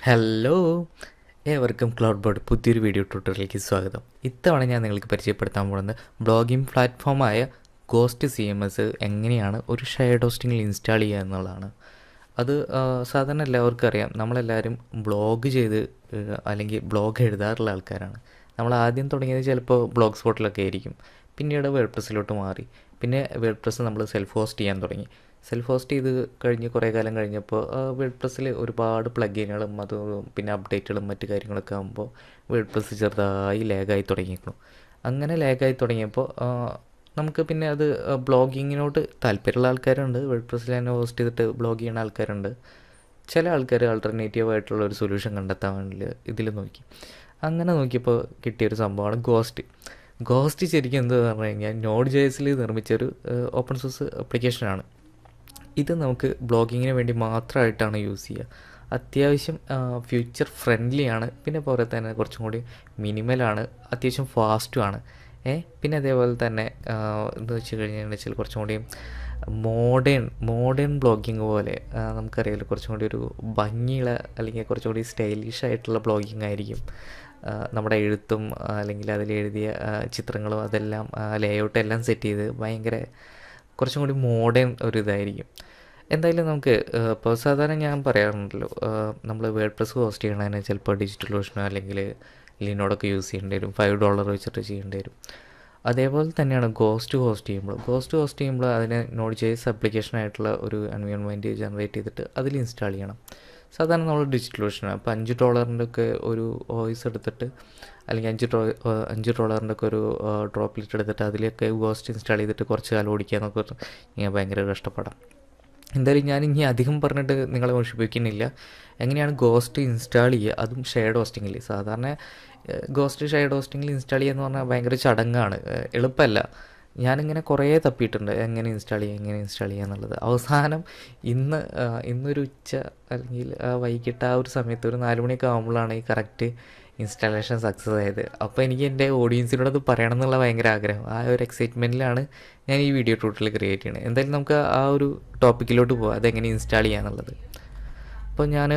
Hello, ഏവർക്കും cloud board പുതിയൊരു video ട്യൂട്ടോറിയലിലേക്ക് സ്വാഗതം. ഇത്തവണ ഞാൻ നിങ്ങൾക്ക് പരിചയപ്പെടുത്താൻ പോകുന്നത് ബ്ലോഗിംഗ് പ്ലാറ്റ്ഫോമായ ഗോസ്റ്റ് CMS എങ്ങനെയാണ് ഒരു ഷെയർഡ് ഹോസ്റ്റിങ്ങിൽ ഇൻസ്റ്റാൾ ചെയ്യുക എന്നുള്ളതാണ്. അത് സാധാരണ എല്ലാവർക്കും അറിയാം. നമ്മളെല്ലാവരും ബ്ലോഗ് ചെയ്ത് അല്ലെങ്കിൽ ബ്ലോഗ് എഴുതാറുള്ള ആൾക്കാരാണ്. നമ്മൾ ആദ്യം തുടങ്ങിയത് ചിലപ്പോൾ ബ്ലോഗ് സ്പോട്ടിലൊക്കെ ആയിരിക്കും. പിന്നീട് വേർഡ്പ്രസ്സിലോട്ട് മാറി. പിന്നെ വേർഡ്പ്രസ് നമ്മൾ സെൽഫ് ഹോസ്റ്റ് ചെയ്യാൻ തുടങ്ങി. സെൽഫ് ഹോസ്റ്റ് ചെയ്ത് കഴിഞ്ഞ് കുറേ കാലം കഴിഞ്ഞപ്പോൾ വേർഡ്പ്രസ്സിൽ ഒരുപാട് പ്ലഗിനുകളും പിന്നെ അപ്ഡേറ്റുകളും മറ്റു കാര്യങ്ങളൊക്കെ ആകുമ്പോൾ വേർഡ്പ്രസ് ചെറുതായി ലാഗായി തുടങ്ങിയിരുന്നു. അങ്ങനെ ലാഗായി തുടങ്ങിയപ്പോൾ നമുക്ക് പിന്നെ അത് ബ്ലോഗിങ്ങിനോട് താല്പര്യമുള്ള ആൾക്കാരുണ്ട്. വേർഡ്പ്രസ്സിൽ തന്നെ ഹോസ്റ്റ് ചെയ്തിട്ട് ബ്ലോഗ് ചെയ്യുന്ന ആൾക്കാരുണ്ട്. ചില ആൾക്കാർ ആൾട്ടർനേറ്റീവ് ആയിട്ടുള്ള ഒരു സൊല്യൂഷൻ കണ്ടെത്താൻ വേണ്ടി ഇതിൽ നോക്കി. അങ്ങനെ നോക്കിയപ്പോൾ കിട്ടിയൊരു സംഭവമാണ് ഗോസ്റ്റ് ശരിക്കും എന്താ പറഞ്ഞു കഴിഞ്ഞാൽ NodeJsൽ നിർമ്മിച്ചൊരു ഓപ്പൺ സോഴ്സ് ആപ്ലിക്കേഷനാണ്. ഇത് നമുക്ക് ബ്ലോഗിങ്ങിന് വേണ്ടി മാത്രമായിട്ടാണ് യൂസ് ചെയ്യുക. അത്യാവശ്യം ഫ്യൂച്ചർ ഫ്രണ്ട്ലിയാണ്. പിന്നെ പോലെ തന്നെ കുറച്ചും കൂടി മിനിമലാണ്, അത്യാവശ്യം ഫാസ്റ്റുമാണ്. പിന്നെ അതേപോലെ തന്നെ എന്താ വെച്ച് കഴിഞ്ഞാൽ കുറച്ചും കൂടി മോഡേൺ ബ്ലോഗിങ് പോലെ നമുക്കറിയാമല്ലോ, കുറച്ചും കൂടി ഒരു ഭംഗിയുള്ള അല്ലെങ്കിൽ കുറച്ചും കൂടി സ്റ്റൈലിഷ് ആയിട്ടുള്ള ബ്ലോഗിങ് ആയിരിക്കും. നമ്മുടെ എഴുത്തും അല്ലെങ്കിൽ അതിലെഴുതിയ ചിത്രങ്ങളും അതെല്ലാം ലേഔട്ട് എല്ലാം സെറ്റ് ചെയ്ത് ഭയങ്കര കുറച്ചും കൂടി മോഡേൺ ഒരു ഇതായിരിക്കും. എന്തായാലും നമുക്ക് ഇപ്പോൾ സാധാരണ ഞാൻ പറയാറുണ്ടല്ലോ, നമ്മൾ വേർഡ്പ്രസ് ഹോസ്റ്റ് ചെയ്യണതിന് ചിലപ്പോൾ ഡിജിറ്റൽ ഓഷനോ അല്ലെങ്കിൽ ലിനോഡൊക്കെ യൂസ് ചെയ്യേണ്ടി വരും. $5 വെച്ചിട്ട് ചെയ്യേണ്ടി വരും. അതേപോലെ തന്നെയാണ് ഗോസ്റ്റ് ഹോസ്റ്റ് ചെയ്യുമ്പോൾ അതിന് NodeJs ആപ്ലിക്കേഷനായിട്ടുള്ള ഒരു എൻവയോൺമെൻറ്റ് ജനറേറ്റ് ചെയ്തിട്ട് അതിൽ ഇൻസ്റ്റാൾ ചെയ്യണം. സാധാരണ നമ്മൾ ഡിജിറ്റൽ ഓഷനാണ്. അപ്പോൾ $5 ഒക്കെ ഒരു വോയിസ് എടുത്തിട്ട് അല്ലെങ്കിൽ $5 ഒക്കെ ഒരു ഡ്രോപ്ലെറ്റ് എടുത്തിട്ട് അതിലൊക്കെ ഗോസ്റ്റ് ഇൻസ്റ്റാൾ ചെയ്തിട്ട് കുറച്ച് കാലം ഓടിക്കുക എന്നൊക്കെ ഇങ്ങനെ ഭയങ്കര കഷ്ടപ്പാടാം. എന്തായാലും ഞാൻ ഇനി അധികം പറഞ്ഞിട്ട് നിങ്ങളെ മോഷിപ്പിക്കുന്നില്ല. എങ്ങനെയാണ് ഗോസ്റ്റ് ഇൻസ്റ്റാൾ ചെയ്യുക, അതും ഷെയർഡ് ഹോസ്റ്റിങ്ങിൽ. സാധാരണ ഗോസ്റ്റ് ഷെയർഡ് ഹോസ്റ്റിങ്ങിൽ ഇൻസ്റ്റാൾ ചെയ്യുക എന്ന് പറഞ്ഞാൽ ഭയങ്കര ചടങ്ങാണ്, എളുപ്പമല്ല. ഞാനിങ്ങനെ കുറേ തപ്പിയിട്ടുണ്ട് എങ്ങനെ ഇൻസ്റ്റാൾ ചെയ്യുക എന്നുള്ളത്. അവസാനം ഇന്നൊരു ഉച്ച അല്ലെങ്കിൽ വൈകിട്ട് ആ ഒരു സമയത്ത് ഒരു 4 മണിയൊക്കെ ആകുമ്പോഴാണ് ഈ കറക്റ്റ് ഇൻസ്റ്റാളേഷൻ സക്സസ് ആയത്. അപ്പോൾ എനിക്ക് എൻ്റെ ഓഡിയൻസിനോട് അത് പറയണം എന്നുള്ള ഭയങ്കര ആഗ്രഹം. ആ ഒരു എക്സൈറ്റ്മെൻറ്റിലാണ് ഞാൻ ഈ വീഡിയോ ട്യൂട്ടോറിയൽ ക്രിയേറ്റ് ചെയ്യണത്. എന്തായാലും നമുക്ക് ആ ഒരു ടോപ്പിക്കിലോട്ട് പോകാം, അതെങ്ങനെ ഇൻസ്റ്റാൾ ചെയ്യാന്നുള്ളത്. അപ്പോൾ ഞാൻ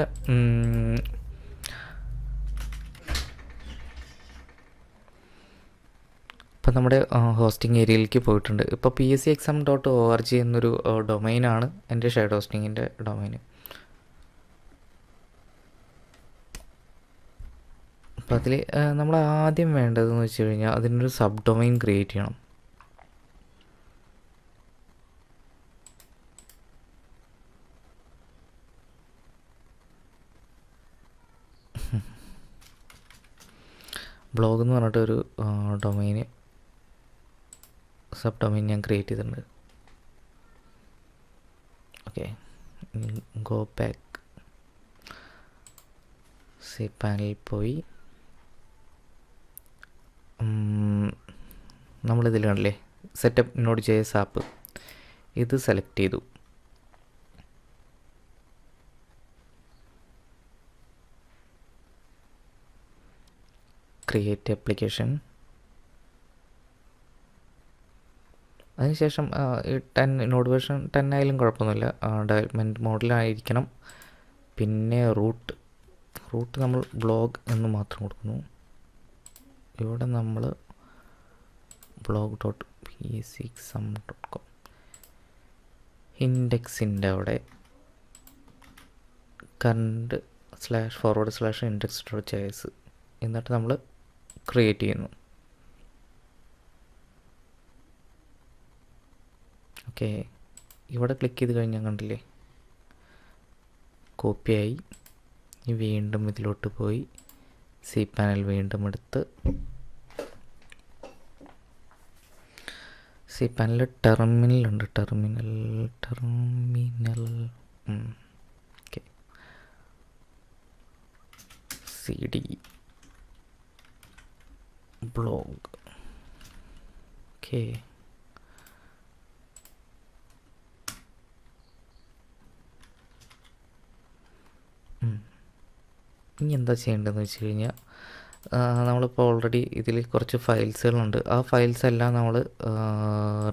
ഇപ്പം നമ്മുടെ ഹോസ്റ്റിംഗ് ഏരിയയിലേക്ക് പോയിട്ടുണ്ട്. ഇപ്പോൾ PSCexam.org എന്നൊരു ഡൊമൈനാണ് എൻ്റെ ഷെയർഡ് ഹോസ്റ്റിങ്ങിൻ്റെ ഡൊമൈൻ. അപ്പോൾ അതിൽ നമ്മൾ ആദ്യം വേണ്ടതെന്ന് വെച്ച് കഴിഞ്ഞാൽ അതിനൊരു സബ് ഡൊമൈൻ ക്രിയേറ്റ് ചെയ്യണം. ബ്ലോഗ് എന്ന് പറഞ്ഞിട്ടൊരു ഡൊമൈന് സബ് ഡൊമൈൻ ഞാൻ ക്രിയേറ്റ് ചെയ്തിട്ടുണ്ട്. ഓക്കെ, ഗോ ബാക്ക്, CPanel പോയി നമ്മളിതിൽ കണ്ടില്ലേ സെറ്റപ്പ് NodeJs ആപ്പ്, ഇത് സെലക്ട് ചെയ്തു. Create application. അതിനുശേഷം നോഡ് വേർഷൻ 10 ആയാലും കുഴപ്പമൊന്നുമില്ല, ഡെവലപ്മെൻറ്റ് മോഡിലായിരിക്കണം. പിന്നെ റൂട്ട് നമ്മൾ ബ്ലോഗ് എന്ന് മാത്രം കൊടുക്കുന്നു. ഇവിടെ നമ്മൾ blog.pscexam.com, ഇൻഡെക്സിൻ്റെ അവിടെ current//index.js എന്നിട്ട് നമ്മൾ ക്രിയേറ്റ് ചെയ്യുന്നു. ഓക്കെ, ഇവിടെ ക്ലിക്ക് ചെയ്ത് കഴിഞ്ഞാൽ കണ്ടില്ലേ കോപ്പിയായി. വീണ്ടും ഇതിലോട്ട് പോയി CPanel വീണ്ടും എടുത്ത് CPanel ടെർമിനലുണ്ട്, terminal okay, CD blog. Okay, ഇനി എന്താ ചെയ്യേണ്ടതെന്ന് വെച്ച് കഴിഞ്ഞാൽ നമ്മളിപ്പോൾ ഓൾറെഡി ഇതിൽ കുറച്ച് ഫയൽസുകളുണ്ട്. ആ ഫയൽസ് എല്ലാം നമ്മൾ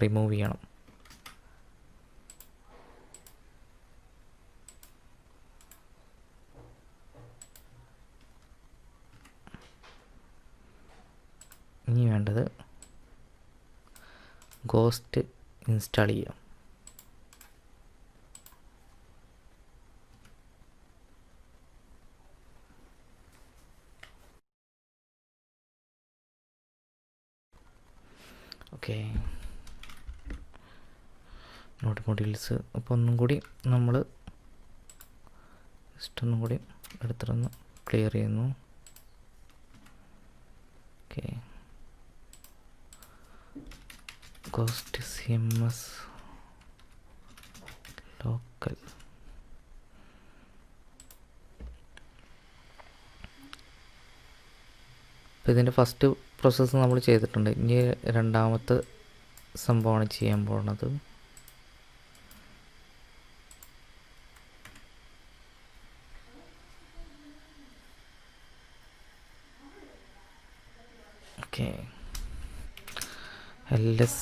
റിമൂവ് ചെയ്യണം. ഗോസ്റ്റ് ഇൻസ്റ്റാൾ ചെയ്യാം. Okay, node modules. അപ്പോൾ ഒന്നും കൂടി നമ്മൾ ജസ്റ്റ് ഒന്നും കൂടി എടുത്തിട്ടൊന്ന് ക്ലിയർ ചെയ്യുന്നു. Okay, ghost CMS local. അപ്പോൾ ഇതിൻ്റെ ഫസ്റ്റ് പ്രോസസ്സ് നമ്മൾ ചെയ്തിട്ടുണ്ട്. ഇനി രണ്ടാമത്തെ സംഭവമാണ് ചെയ്യാൻ പോകുന്നത്. ഓക്കെ, LS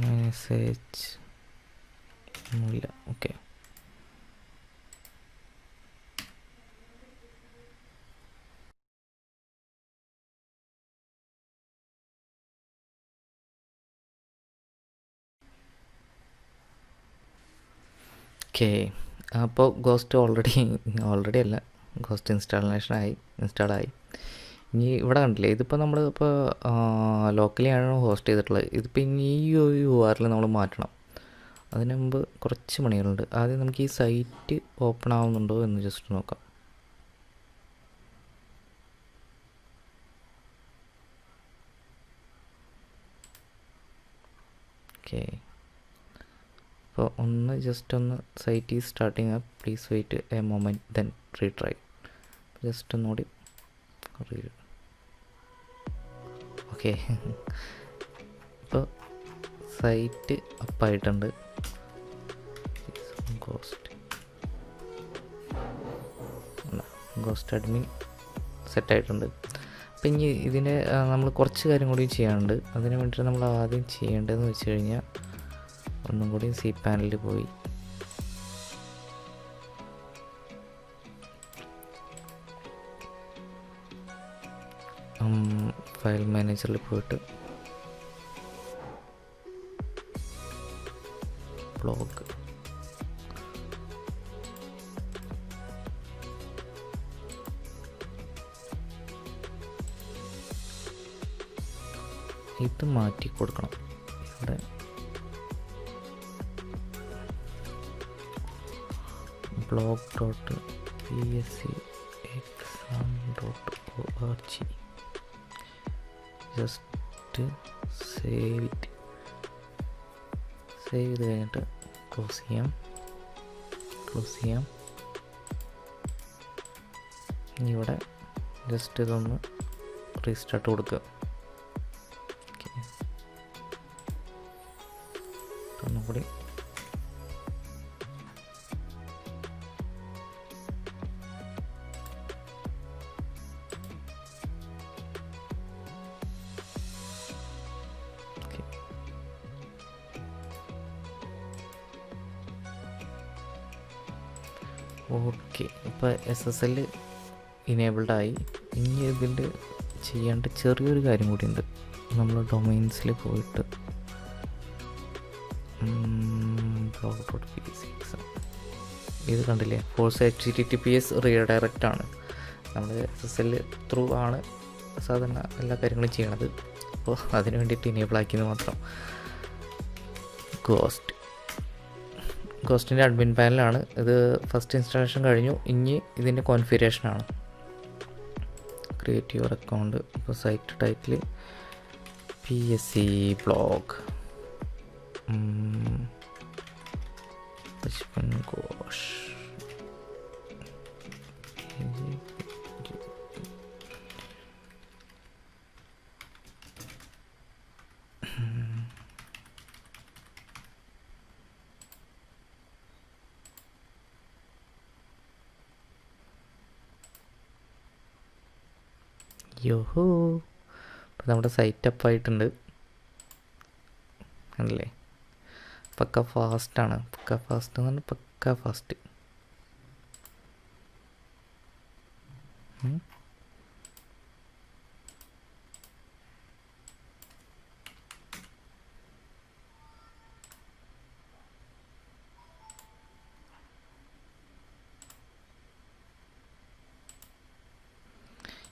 മെസ്സേജ് ഒന്നുമില്ല. Okay, okay. അപ്പോൾ ഗോസ്റ്റ് ഓൾറെഡി അല്ല, ഗോസ്റ്റ് ഇൻസ്റ്റാളായി. ഇനി ഇവിടെ കണ്ടില്ലേ, ഇതിപ്പോൾ നമ്മൾ ഇപ്പോൾ ലോക്കലി ആണ് ഹോസ്റ്റ് ചെയ്തിട്ടുള്ളത്. ഇതിപ്പോൾ ഇനി ഈ URL നമ്മൾ മാറ്റണം. അതിന് മുമ്പ് കുറച്ച് പണികളുണ്ട്. ആദ്യം നമുക്ക് ഈ സൈറ്റ് ഓപ്പൺ ആവുന്നുണ്ടോ എന്ന് ജസ്റ്റ് നോക്കാം. ഓക്കെ, അപ്പോൾ ജസ്റ്റ് ഒന്ന് site is starting up, please wait a moment then retry. Just ഒന്നുകൂടി ഓക്കെ. ഇപ്പോൾ സൈറ്റ് അപ്പായിട്ടുണ്ട്. ഗോസ്റ്റ് അഡ്മിൻ സെറ്റായിട്ടുണ്ട്. അപ്പം ഇനി ഇതിൻ്റെ നമ്മൾ കുറച്ച് കാര്യം കൂടി ചെയ്യാനുണ്ട്. അതിന് വേണ്ടിയിട്ട് നമ്മൾ ആദ്യം ചെയ്യേണ്ടതെന്ന് വെച്ച് കഴിഞ്ഞാൽ ഒന്നും കൂടി CPanel പോയി ഫയൽ മാനേജറിൽ പോയിട്ട് ബ്ലോഗ് ഇത് മാറ്റി കൊടുക്കണം. ഇവിടെ blog.pscexam.org ജസ്റ്റ് സേവ് ചെയ്ത് കഴിഞ്ഞിട്ട് ക്ലോസ് ചെയ്യാം. ഇനി ഇവിടെ ജസ്റ്റ് ഇതൊന്ന് റീസ്റ്റാർട്ട് കൊടുക്കുക. ഒന്നും കൂടി ഓക്കെ. ഇപ്പോൾ SSL ഇനേബിൾഡായി. ഇനി ഇതിൻ്റെ ചെയ്യേണ്ട ചെറിയൊരു കാര്യം കൂടിയുണ്ട്. നമ്മൾ ഡൊമൈൻസിൽ പോയിട്ട് blog.pscexam ഇത് കണ്ടില്ലേ, ഫോഴ്സ് HTTPS റീഡയറക്റ്റ് ആണ്. നമ്മൾ SSL ത്രൂ ആണ് സാധാരണ എല്ലാ കാര്യങ്ങളും ചെയ്യണത്. അപ്പോൾ അതിന് വേണ്ടിയിട്ട് ഇനേബിൾ ആക്കിയത് മാത്രം. ഗോസ്റ്റിൻ്റെ അഡ്മിൻ പാനലാണ് ഇത്. ഫസ്റ്റ് ഇൻസ്റ്റാളേഷൻ കഴിഞ്ഞു. ഇനി ഇതിൻ്റെ കോൺഫിഗറേഷനാണ്. Create your account. ഇപ്പോൾ site title PSC blog Ghosh. യോഹോ, അപ്പോൾ നമ്മുടെ സൈറ്റ് അപ്പായിട്ടുണ്ട്. ആണല്ലേ, പക്ക ഫാസ്റ്റാണ്. പക്ക ഫാസ്റ്റ് എന്ന് പറഞ്ഞാൽ പക്ക ഫാസ്റ്റ്.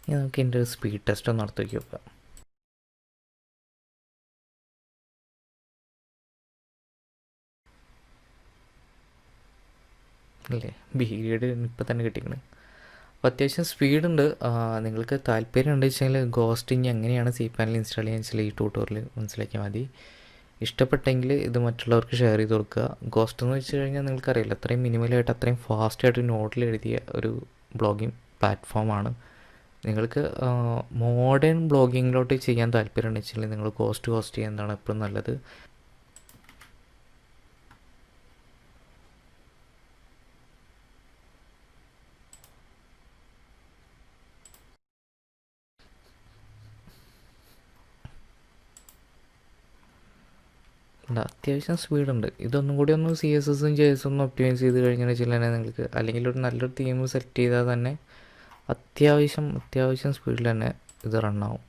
ഇനി നമുക്ക് ഇതിൻ്റെ ഒരു സ്പീഡ് ടെസ്റ്റ് ഒന്ന് നടത്തി നോക്കാം. അല്ലേ, ബീഡ് ഇപ്പം തന്നെ കിട്ടിക്കണം. അപ്പോൾ അത്യാവശ്യം സ്പീഡുണ്ട്. നിങ്ങൾക്ക് താല്പര്യം ഉണ്ടെന്ന് വെച്ചാൽ ഗോസ്റ്റ് ഇനി എങ്ങനെയാണ് CPanel ഇൻസ്റ്റാൾ ചെയ്യാൻ വെച്ചാൽ ഈ ട്യൂട്ടോറിയൽ മനസ്സിലാക്കിയാൽ മതി. ഇഷ്ടപ്പെട്ടെങ്കിൽ ഇത് മറ്റുള്ളവർക്ക് ഷെയർ ചെയ്ത് കൊടുക്കുക. ഗോസ്റ്റ് എന്ന് വെച്ച് കഴിഞ്ഞാൽ നിങ്ങൾക്കറിയില്ല, അത്രയും മിനിമലായിട്ട് അത്രയും ഫാസ്റ്റായിട്ട് നോഡിൽ എഴുതിയ ഒരു ബ്ലോഗിങ് പ്ലാറ്റ്ഫോമാണ്. നിങ്ങൾക്ക് മോഡേൺ ബ്ലോഗിങ്ങിലോട്ട് ചെയ്യാൻ താല്പര്യം ഉണ്ടെന്ന് വെച്ചാൽ നിങ്ങൾ ഗോസ്റ്റ് ചെയ്യുന്നതാണ് എപ്പോഴും നല്ലത്. അത്യാവശ്യം സ്പീഡുണ്ട്. ഇതൊന്നും കൂടി ഒന്ന് CSSഉം JS ഒന്നും ഒപ്റ്റിമൈസ് ചെയ്ത് കഴിഞ്ഞാൽ വെച്ചാൽ തന്നെ നിങ്ങൾക്ക്, അല്ലെങ്കിൽ ഒരു നല്ലൊരു തീം സെറ്റ് ചെയ്താൽ തന്നെ അത്യാവശ്യം സ്പീഡിൽ തന്നെ ഇത് റണ്ണാവും.